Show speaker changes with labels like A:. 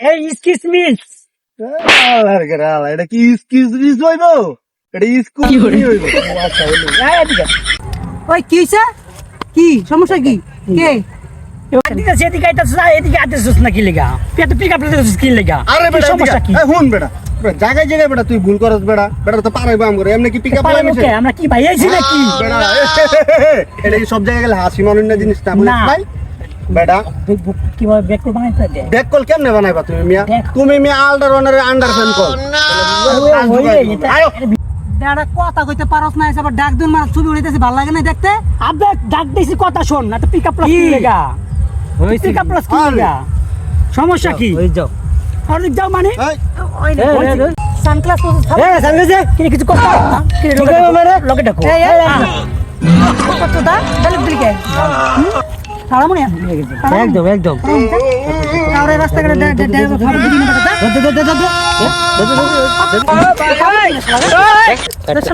A: এই excuse me
B: আলার গরালা এটা কি এক্সকিউজ মিস হইবো এটা স্কুল হইবো আচ্ছা হইলো
A: এদিকে
C: ওই কি হইছে? কি সমস্যা কি? কে
A: এদিকে সেদিকে আইতাছ না এদিকে আইতাছস না কি লাগা তুই তো পিকআপ লইতাছস কি লাগা
B: আরে
A: কি
B: বেটা
A: সমস্যা কি
B: হুন বেটা জায়গায় জায়গায় বেটা তুই ভুল করস বেটা বেটা তো পারাইবো আম করে এমনি কি পিকআপ
A: পারবো
B: লাগাইছিস
A: কে? আমরা কি ভাই আইছি নাকি
B: বেটা এটা কি সব জায়গায় গেলে হাসি মানুন না জিনিসটা বুঝছ
A: না।
B: ভাই বেটা
A: কিভাবে ব্যাক করে বানাইতে দে
B: ব্যাক কল কেমনে বানাইবা তুমি মিয়া
A: দেখ।
B: তুমি মিয়া আল্ডার ওনারের আন্ডার ফ্যান কল আয়ো
C: বেড়া কথা কইতে পারস না এসে আবার ডাক দিন মারা ছবি উড়াইতেছি ভালো লাগে না দেখতে।
A: আবে ডাক দিছি কথা শোন না তো পিকআপ প্লাস কি লাগা পিকআপ প্লাস কি লাগা সমস্যা কি
C: ওই যাও
A: আর যাও মানে
B: এই
C: সানগ্লাস
A: সানগ্লাসে কি কিছু কথা কি লগে ডাকো
C: এই কত দা ডালিক দিকে সারামনি
A: একদম একদম
C: কাউরে রাস্তা করে ফাড়ি দিবি না কথা